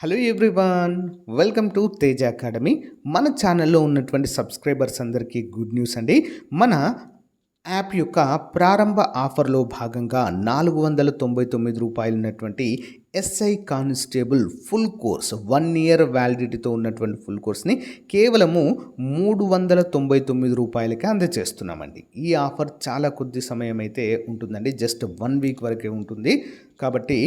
Hello everyone, welcome to Teja academy. మన ఛానల్లో ఉన్నటువంటి సబ్స్క్రైబర్స్ అందరికీ గుడ్ న్యూస్ అండి. మన యాప్ యొక్క ప్రారంభ ఆఫర్లో భాగంగా ₹499 ఉన్నటువంటి SI constable full course 1 year వ్యాలిడిటీతో ఉన్నటువంటి ఫుల్ కోర్స్ని కేవలము ₹399కే అందజేస్తున్నామండి. ఈ ఆఫర్ చాలా కొద్ది సమయం అయితే ఉంటుందండి, జస్ట్ 1 వీక్ వరకే ఉంటుంది. కాబట్టి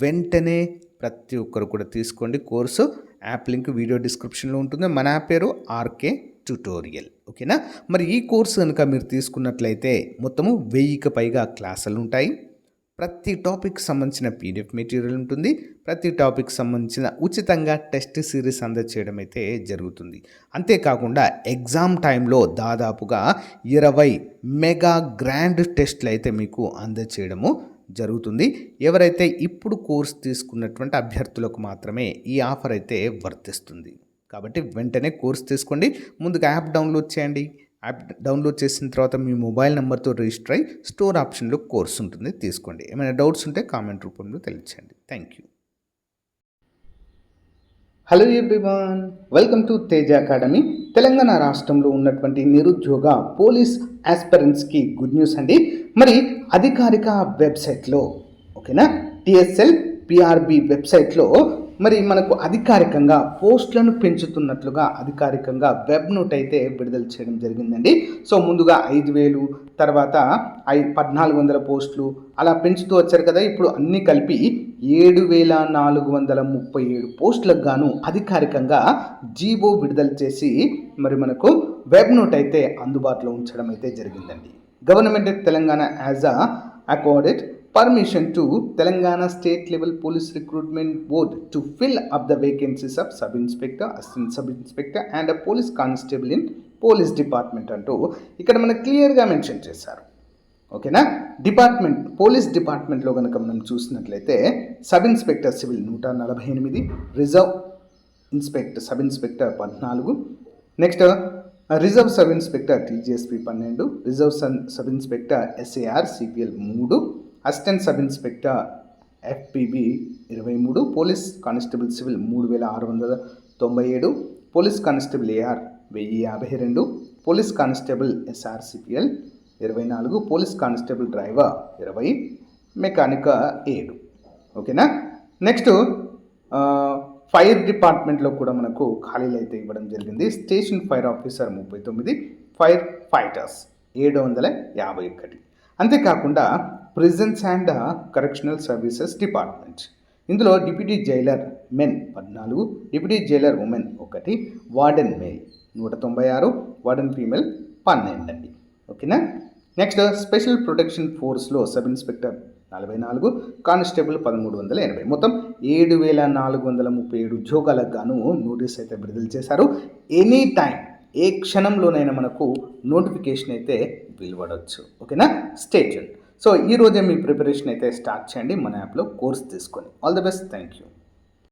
వెంటనే ప్రతి ఒక్కరు కూడా తీసుకోండి కోర్సు. యాప్ లింక్ వీడియో డిస్క్రిప్షన్లో ఉంటుంది. మన యాప్ పేరు ఆర్కే ట్యుటోరియల్. ఓకేనా? మరి ఈ కోర్సు కనుక మీరు తీసుకున్నట్లయితే మొత్తము 1000కి పైగా క్లాసులు ఉంటాయి. ప్రతి టాపిక్ సంబంధించిన పీడిఎఫ్ మెటీరియల్ ఉంటుంది. ప్రతి టాపిక్ సంబంధించిన ఉచితంగా టెస్ట్ సిరీస్ అందజేయడం అయితే జరుగుతుంది. అంతేకాకుండా ఎగ్జామ్ టైంలో దాదాపుగా 20 మెగా గ్రాండ్ టెస్ట్లు అయితే మీకు అందజేయడము జరుగుతుంది. ఎవరైతే ఇప్పుడు కోర్స్ తీసుకున్నటువంటి అభ్యర్థులకు మాత్రమే ఈ ఆఫర్ అయితే వర్తిస్తుంది. కాబట్టి వెంటనే కోర్స్ తీసుకోండి. ముందుగా యాప్ డౌన్లోడ్ చేయండి. యాప్ డౌన్లోడ్ చేసిన తర్వాత మీ మొబైల్ నెంబర్తో రిజిస్టర్ అయ్యి స్టోర్ ఆప్షన్లో కోర్స్ ఉంటుంది, తీసుకోండి. ఏమైనా డౌట్స్ ఉంటే కామెంట్ రూపంలో తెలియచేయండి. Thank you. Hello everyone, welcome to Teja academy. Telangana రాష్ట్రంలో ఉన్నటువంటి నిరుద్యోగ పోలీస్ ఆస్పిరెంట్స్కి గుడ్ న్యూస్ అండి. మరి అధికారిక వెబ్సైట్లో, ఓకేనా, టిఎస్ఎల్ పిఆర్బి వెబ్సైట్లో మరి మనకు అధికారికంగా పోస్టులను పెంచుతున్నట్లుగా అధికారికంగా వెబ్ నోట్ అయితే విడుదల చేయడం జరిగిందండి. సో ముందుగా 5000, తర్వాత 1400 పోస్టులు అలా పెంచుతూ వచ్చారు కదా. ఇప్పుడు అన్నీ కలిపి 7437 పోస్టులకు గాను అధికారికంగా జీవో విడుదల చేసి మరి మనకు వెబ్ నోట్ అయితే అందుబాటులో ఉంచడం అయితే జరిగిందండి. Government Telangana as accorded permission to Telangana State Level Police Recruitment Board to fill up the vacancies of Sub Inspector, Assistant Sub Inspector and a Police Constable in Police Department అంటూ ఇక్కడ మనకు క్లియర్గా mention చేశారు. ఓకేనా? డిపార్ట్మెంట్ పోలీస్ డిపార్ట్మెంట్లో కనుక మనం చూసినట్లయితే sub inspector civil 148, reserve inspector sub inspector 14, next reserve sub inspector TGSP 12, reserve sub inspector SAR CPL 3, assistant sub inspector FPB 23, police constable civil 3697, police constable AR 1052, police constable SR CPL 24, police constable driver 20, mechanic 7. ఓకేనా? Next fire డిపార్ట్మెంట్లో కూడా మనకు ఖాళీలు అయితే ఇవ్వడం జరిగింది. Station fire officer 39, fire fighters 751. అంతేకాకుండా prisons and correctional services department, ఇందులో deputy jailer men 14, deputy jailer women 1, warden male 196, warden female 12 అండి. ఓకేనా? నెక్స్ట్ స్పెషల్ ప్రొటెక్షన్ ఫోర్స్లో సబ్ ఇన్స్పెక్టర్ 44, కానిస్టేబుల్ 1380, మొత్తం 7437 ఉద్యోగాలకు గాను నోటీస్ అయితే విడుదల చేశారు. ఎనీ టైం, ఏ క్షణంలోనైనా మనకు నోటిఫికేషన్ అయితే వెలువడవచ్చు. ఓకేనా? Stay tuned. సో ఈరోజే మీ ప్రిపరేషన్ అయితే స్టార్ట్ చేయండి మన యాప్లో కోర్స్ తీసుకొని. All the best. Thank you.